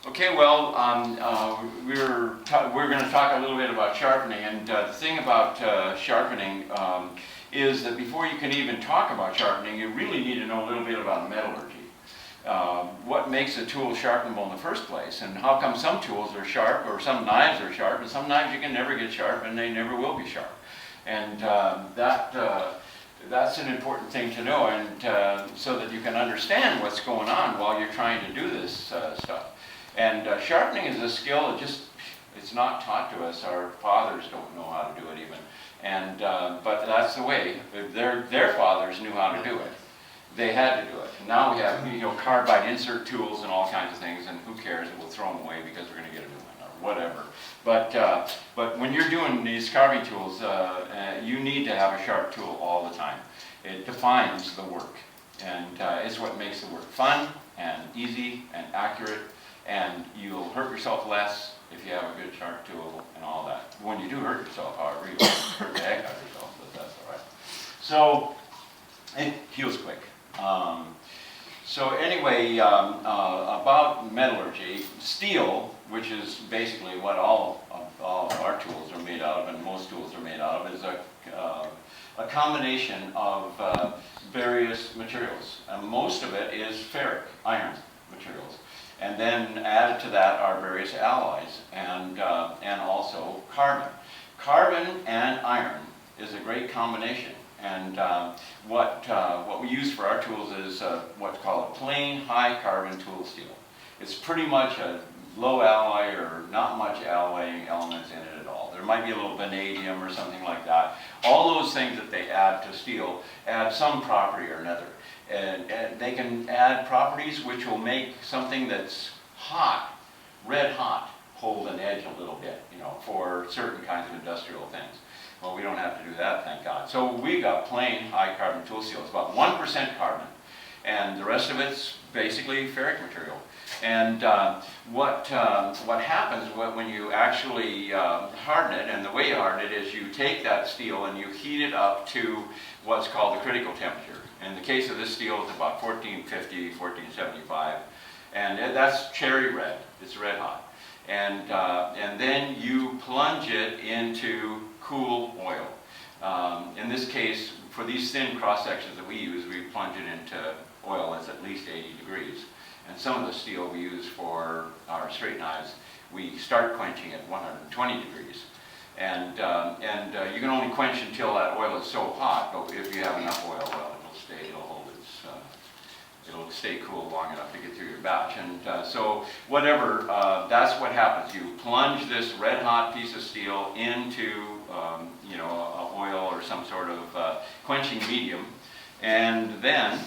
Okay, well, we're going to talk a little bit about sharpening, and the thing about sharpening is that before you can even talk about sharpening, you really need to know a little bit about metallurgy. What makes a tool sharpenable in the first place, and how come some tools are sharp, or some knives are sharp, and some knives you can never get sharp, and they never will be sharp. And that's an important thing to know, and so that you can understand what's going on while you're trying to do this stuff. And sharpening is a skill that it's not taught to us. Our fathers don't know how to do it even. And but that's the way. Their fathers knew how to do it. They had to do it. And now we have carbide insert tools and all kinds of things, and who cares? We'll throw them away because we're going to get a new one or whatever. But when you're doing these carving tools, you need to have a sharp tool all the time. It defines the work, and it's what makes the work fun and easy and accurate. And you'll hurt yourself less if you have a good sharp tool and all that. When you do hurt yourself, however, you'll hurt the heck out of yourself, but that's all right. So it heals quick. So anyway, about metallurgy, steel, which is basically what all of our tools are made out of, and most tools are made out of, is a combination of various materials. And most of it is ferric, iron materials. And then added to that are various alloys and also carbon. Carbon and iron is a great combination. And what we use for our tools is what's called a plain high carbon tool steel. It's pretty much a low alloy or not much alloying elements in it at all. There might be a little vanadium or something like that. All those things that they add to steel add some property or another. And they can add properties which will make something that's hot, red hot, hold an edge a little bit, for certain kinds of industrial things. Well, we don't have to do that, thank God. So we got plain high carbon tool steel. It's about 1% carbon, and the rest of it's basically ferric material. And what happens when you actually harden it, and the way you harden it is you take that steel and you heat it up to what's called the critical temperature. In the case of this steel, it's about 1450, 1475, and that's cherry red. It's red hot. And then you plunge it into cool oil. In this case, for these thin cross sections that we use, we plunge it into oil that's at least 80 degrees. And some of the steel we use for our straight knives, we start quenching at 120 degrees. And you can only quench until that oil is so hot, but if you have enough oil, well, it'll stay cool long enough to get through your batch. And so whatever, that's what happens. You plunge this red hot piece of steel into a oil or some sort of quenching medium, and then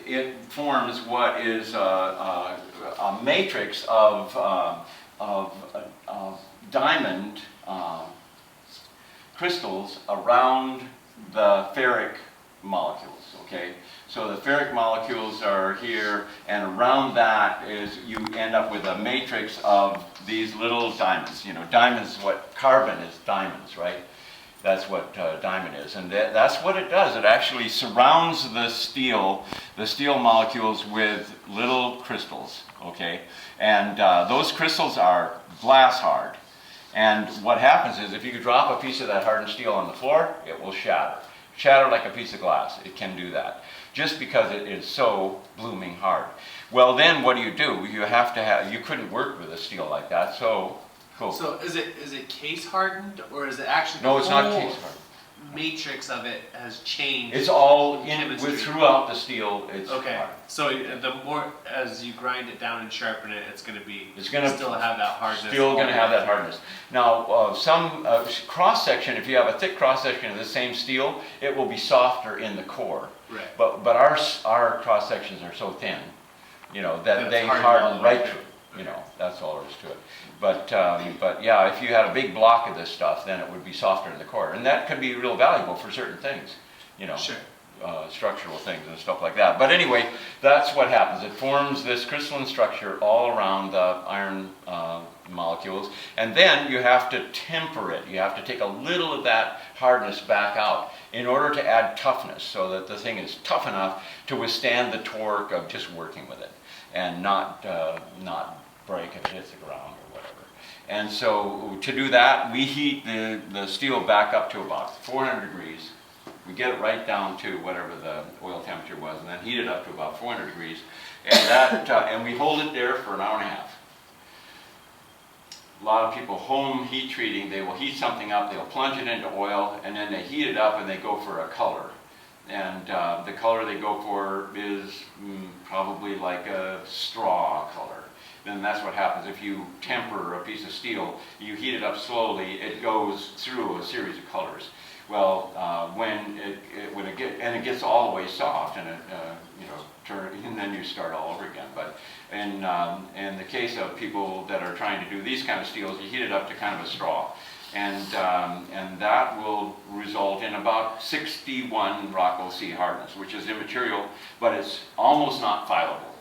it forms what is a matrix of diamond crystals around the ferric molecules, okay? So the ferric molecules are here, and around that is you end up with a matrix of these little diamonds. Diamonds, what carbon is diamonds, right? That's what diamond is, and that's what it does. It actually surrounds the steel molecules with little crystals, okay? And those crystals are glass hard. And what happens is if you drop a piece of that hardened steel on the floor, it will shatter. Shatter like a piece of glass. It can do that, just because it is so blooming hard. Well, then what do? You couldn't work with a steel like that, so cool. So is it case hardened, or is it actually no? It's not case hardened. Matrix of it has changed. It's all throughout the steel. It's okay. hard. So the more as you grind it down and sharpen it, it's going to still have that hardness. Still going to have that hardness. Now, some cross section. If you have a thick cross section of the same steel, it will be softer in the core. Right. But our cross sections are so thin, that they harden right through. That's all there is to it. But yeah, if you had a big block of this stuff, then it would be softer in the core, and that could be real valuable for certain things, Sure. Structural things and stuff like that. But anyway, that's what happens. It forms this crystalline structure all around the iron molecules, and then you have to temper it. You have to take a little of that hardness back out in order to add toughness, so that the thing is tough enough to withstand the torque of just working with it. and not break if it hits the ground or whatever. And so to do that, we heat the steel back up to about 400 degrees. We get it right down to whatever the oil temperature was, and then heat it up to about 400 degrees, and we hold it there for an hour and a half. A lot of people home heat treating, they will heat something up, they'll plunge it into oil, and then they heat it up and they go for a color. And the color they go for is probably like a straw color. Then that's what happens if you temper a piece of steel. You heat it up slowly, it goes through a series of colors. Well, when it gets all the way soft, and it and then you start all over again. But in the case of people that are trying to do these kind of steels, you heat it up to kind of a straw, and that will result in about 61 Rockwell C hardness, which is immaterial, but it's almost not fileable.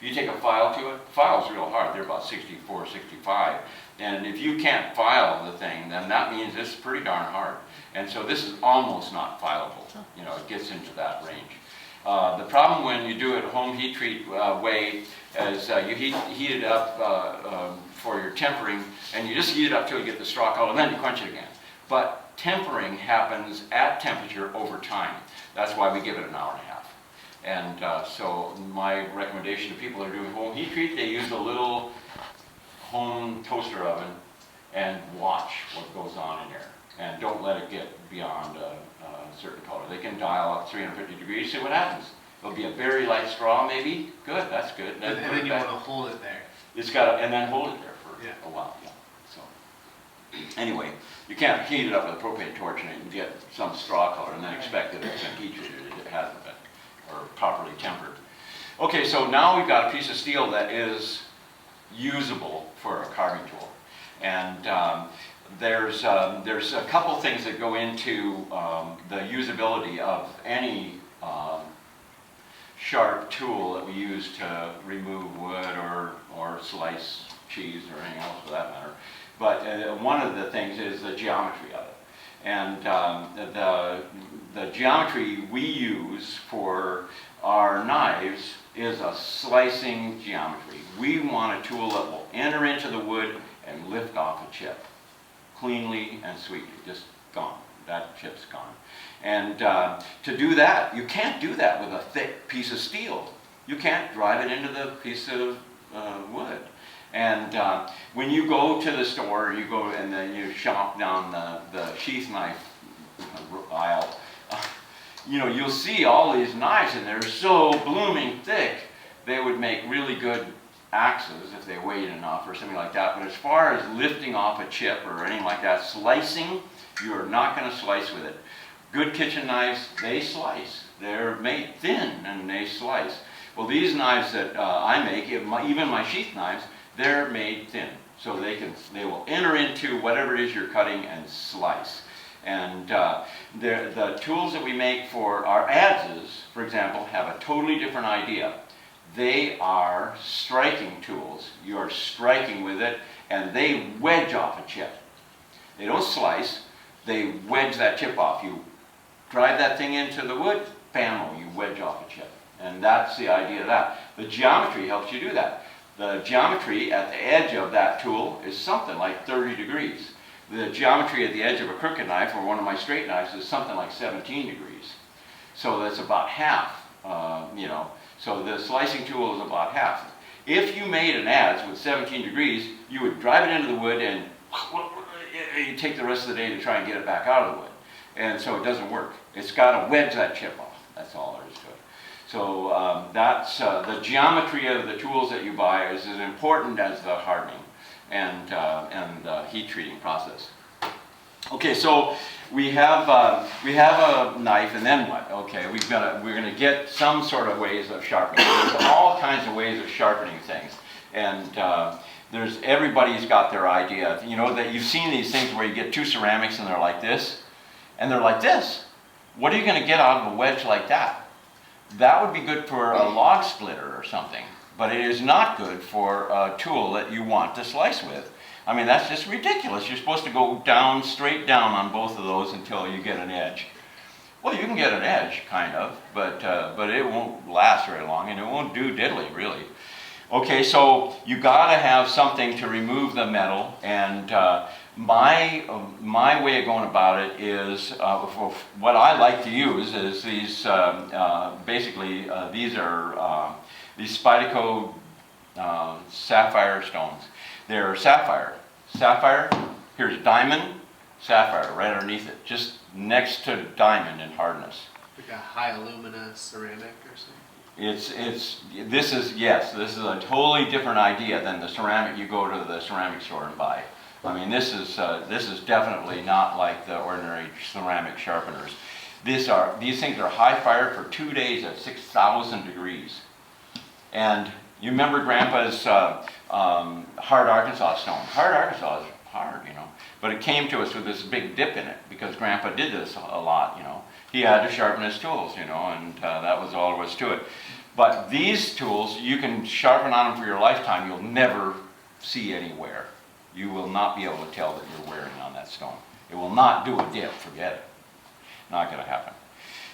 If you take a file to it, the file's real hard. They're about 64, 65. And if you can't file the thing, then that means it's pretty darn hard. And so this is almost not fileable. You know, it gets into that range. The problem when you do it home heat treat way is you heat it up for your tempering, and you just heat it up till you get the straw color, and then you quench it again. But tempering happens at temperature over time. That's why we give it an hour and a half. And so my recommendation to people that are doing home heat treat, they use a little home toaster oven and watch what goes on in there. And don't let it get beyond a certain color. They can dial up 350 degrees, see what happens. It'll be a very light straw maybe. Good, that's good. And then you want to hold it there. It's got to, and then hold it there for a while. Yeah. So anyway, you can't heat it up with a propane torch and get some straw color and then expect that it's been heat treated. It hasn't been, or properly tempered. Okay, so now we've got a piece of steel that is usable for a carving tool. And there's a couple things that go into the usability of any sharp tool that we use to remove wood or slice cheese or anything else for that matter. But one of the things is the geometry of it. And the geometry we use for our knives is a slicing geometry. We want a tool that will enter into the wood and lift off a chip cleanly and sweetly, just gone. That chip's gone. And to do that, you can't do that with a thick piece of steel. You can't drive it into the piece of wood. And when you go to the store, you go and then you shop down the sheath knife aisle, you know, you'll see all these knives and they're so blooming thick, they would make really good axes if they weighed enough or something like that. But as far as lifting off a chip or anything like that, slicing, you're not going to slice with it. Good kitchen knives, they slice. They're made thin and they slice. Well, these knives that I make, even my sheath knives, they're made thin. So they will enter into whatever it is you're cutting and slice. And the tools that we make for our adzes, for example, have a totally different idea. They are striking tools. You are striking with it, and they wedge off a chip. They don't slice, they wedge that chip off. You drive that thing into the wood, bam, you wedge off a chip. And that's the idea of that. The geometry helps you do that. The geometry at the edge of that tool is something like 30 degrees. The geometry at the edge of a crooked knife, or one of my straight knives, is something like 17 degrees. So that's about half, you know. So the slicing tool is about half. If you made an adze with 17 degrees, you would drive it into the wood and you take the rest of the day to try and get it back out of the wood. And so it doesn't work. It's got to wedge that chip off. That's all there is to it. So that's the geometry of the tools that you buy is as important as the hardening and heat treating process. Okay, so we have a knife, and then what? Okay, we're going to get some sort of ways of sharpening. There's all kinds of ways of sharpening things, and everybody's got their idea. You know that you've seen these things where you get two ceramics and they're like this, and they're like this. What are you going to get out of a wedge like that? That would be good for a log splitter or something, but it is not good for a tool that you want to slice with. I mean, that's just ridiculous. You're supposed to go down, straight down on both of those until you get an edge. Well, you can get an edge, kind of, but it won't last very long, and it won't do diddly, really. Okay, so you gotta have something to remove the metal, and my way of going about it is, what I like to use is these, basically, these are these Spartacus Sapphire Stones. They're sapphire. Sapphire, here's diamond, sapphire right underneath it, just next to diamond in hardness. Like a high alumina ceramic or something? This is a totally different idea than the ceramic you go to the ceramic store and buy. I mean, this is definitely not like the ordinary ceramic sharpeners. These things are high fired for 2 days at 6,000 degrees. And you remember Grandpa's hard Arkansas stone. Hard Arkansas is hard, you know, but it came to us with this big dip in it because Grandpa did this a lot, you know. He had to sharpen his tools, you know, and that was all there was to it. But these tools, you can sharpen on them for your lifetime. You'll never see any wear. You will not be able to tell that you're wearing on that stone. It will not do a dip, forget it. Not going to happen.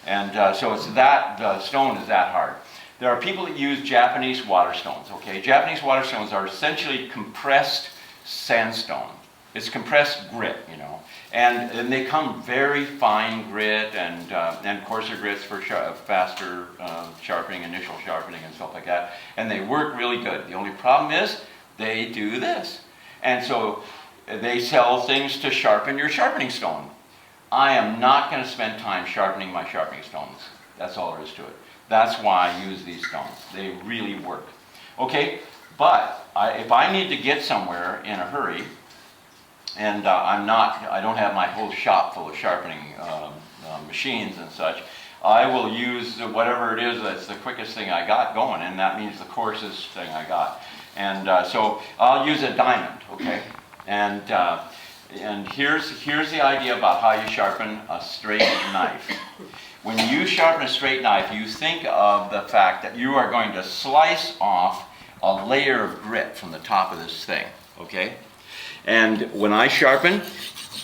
And so it's that, the stone is that hard. There are people that use Japanese water stones, okay? Japanese water stones are essentially compressed sandstone. It's compressed grit, you know. And they come very fine grit and coarser grits for faster sharpening, initial sharpening and stuff like that. And they work really good. The only problem is they do this. And so they sell things to sharpen your sharpening stone. I am not going to spend time sharpening my sharpening stones. That's all there is to it. That's why I use these stones. They really work. Okay, but if I need to get somewhere in a hurry, and I don't have my whole shop full of sharpening machines and such, I will use whatever it is that's the quickest thing I got going, and that means the coarsest thing I got. And so I'll use a diamond, okay? And here's the idea about how you sharpen a straight knife. When you sharpen a straight knife, you think of the fact that you are going to slice off a layer of grit from the top of this thing, okay? And when I sharpen,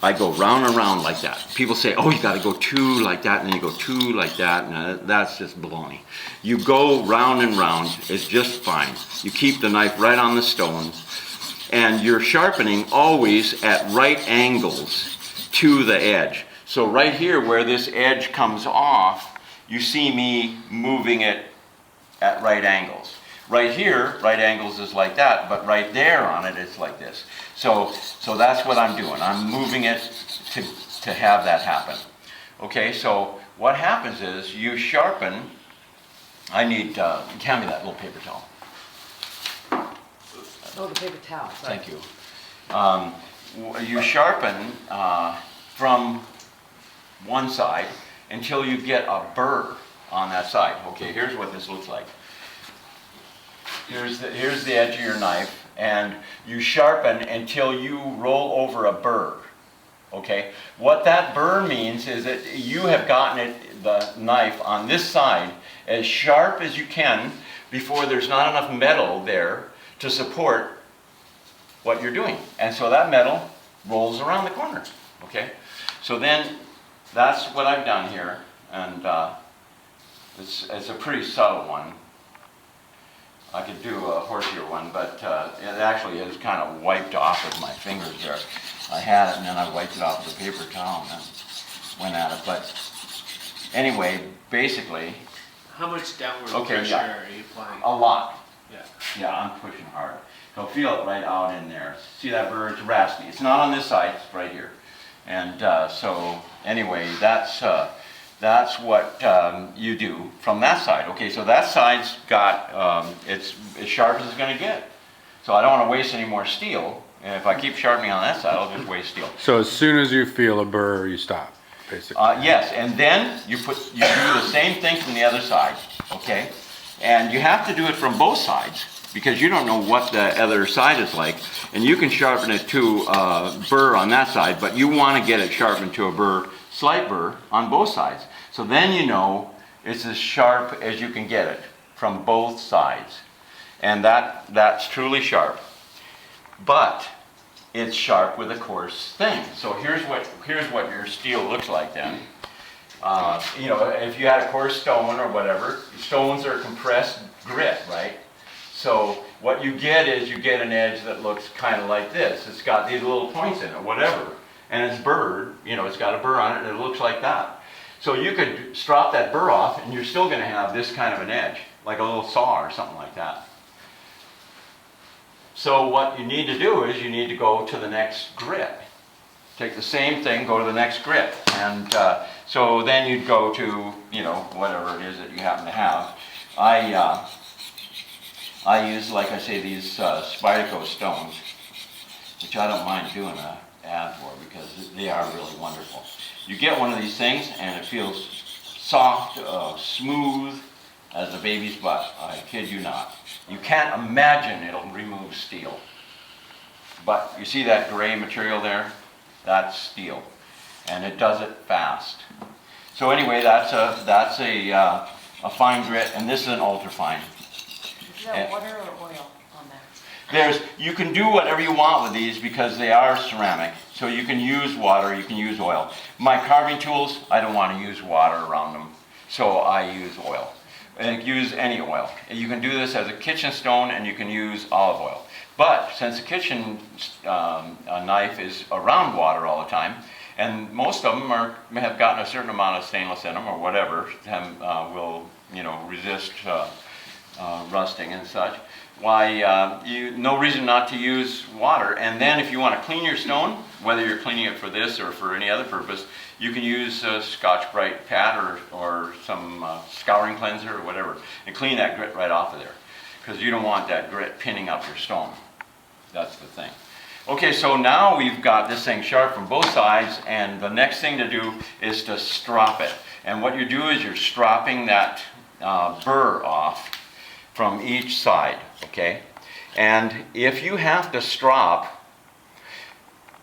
I go round and round like that. People say, oh, you got to go 2 like that, and then you go 2 like that, and that's just baloney. You go round and round, it's just fine. You keep the knife right on the stone, and you're sharpening always at right angles to the edge. So right here where this edge comes off, you see me moving it at right angles. Right here, right angles is like that, but right there on it, it's like this. So that's what I'm doing. I'm moving it to have that happen. Okay, so what happens is you sharpen. I need, hand me that little paper towel. Oh, the paper towel. Sorry. Thank you. You sharpen from one side until you get a burr on that side. Okay, here's what this looks like. Here's the edge of your knife, and you sharpen until you roll over a burr. Okay, what that burr means is that you have gotten the knife on this side as sharp as you can before there's not enough metal there to support what you're doing. And so that metal rolls around the corner. Okay, so then that's what I've done here, and it's a pretty subtle one. I could do a horsier one, but it actually is kind of wiped off with my fingers there. I had it, and then I wiped it off with a paper towel and then went at it. But anyway, basically... How much downward okay, pressure yeah, are you applying? a lot. Yeah. Yeah, I'm pushing hard. So feel it right out in there. See that burr? It's raspy. It's not on this side, it's right here. And so anyway, that's what you do from that side. Okay, so that side's got, it's as sharp as it's going to get. So I don't want to waste any more steel. And if I keep sharpening on that side, I'll just waste steel. So as soon as you feel a burr, you stop, basically. Yes, and then you do the same thing from the other side, okay? And you have to do it from both sides because you don't know what the other side is like. And you can sharpen it to a burr on that side, but you want to get it sharpened to a burr, slight burr, on both sides. So then you know it's as sharp as you can get it from both sides. And that's truly sharp. But it's sharp with a coarse thing. So here's what your steel looks like then. You know, if you had a coarse stone or whatever, stones are compressed grit, right? So what you get is you get an edge that looks kind of like this. It's got these little points in it, whatever, and it's burred, you know, it's got a burr on it and it looks like that. So you could strop that burr off and you're still going to have this kind of an edge, like a little saw or something like that. So what you need to do is you need to go to the next grit. Take the same thing, go to the next grit. And so then you'd go to, you know, whatever it is that you happen to have. I use, like I say, these Spartacus Stones, which I don't mind doing an ad for because they are really wonderful. You get one of these things and it feels soft, smooth as a baby's butt. I kid you not. You can't imagine it'll remove steel. But you see that gray material there? That's steel. And it does it fast. So anyway, that's a fine grit, and this is an ultra fine. Is that water or oil on that? You can do whatever you want with these because they are ceramic. So you can use water, you can use oil. My carving tools, I don't want to use water around them. So I use oil. And use any oil. You can do this as a kitchen stone and you can use olive oil. But since a kitchen knife is around water all the time, and most of them have gotten a certain amount of stainless in them or whatever, will resist rusting and such, why no reason not to use water. And then if you want to clean your stone, whether you're cleaning it for this or for any other purpose, you can use Scotch-Brite pad or some scouring cleanser or whatever and clean that grit right off of there, because you don't want that grit pinning up your stone. That's the thing. Okay, so now we've got this thing sharp from both sides, and the next thing to do is to strop it. And what you do is you're stropping that burr off from each side, okay? And if you have to strop,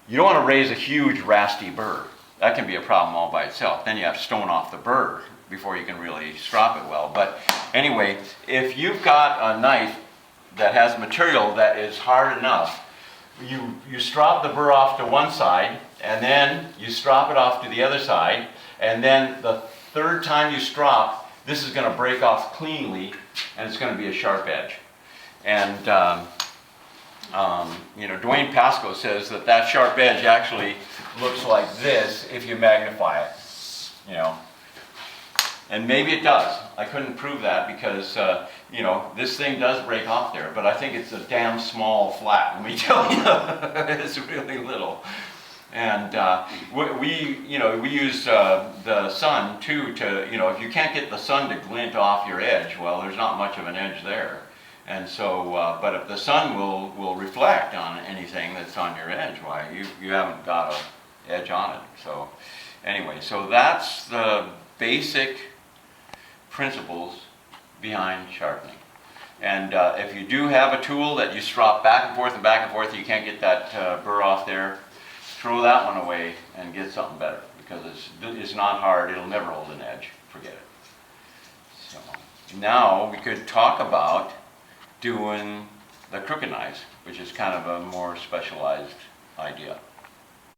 you don't want to raise a huge rasty burr. That can be a problem all by itself. Then you have to stone off the burr before you can really strop it well. But anyway, if you've got a knife that has material that is hard enough, you strop the burr off to one side, and then you strop it off to the other side, and then the third time you strop, this is going to break off cleanly, and it's going to be a sharp edge. And Dwayne Pascoe says that sharp edge actually looks like this if you magnify it, and maybe it does. I couldn't prove that because this thing does break off there, but I think it's a damn small flat, let me tell you. It's really little. And we use the sun too to, if you can't get the sun to glint off your edge, well, there's not much of an edge there. And so, but if the sun will reflect on anything that's on your edge, why, you haven't got an edge on it. So anyway, so that's the basic principles behind sharpening. And if you do have a tool that you strop back and forth, you can't get that burr off there, throw that one away and get something better, because it's not hard, it'll never hold an edge, forget it. So now we could talk about doing the crooked knives, which is kind of a more specialized idea.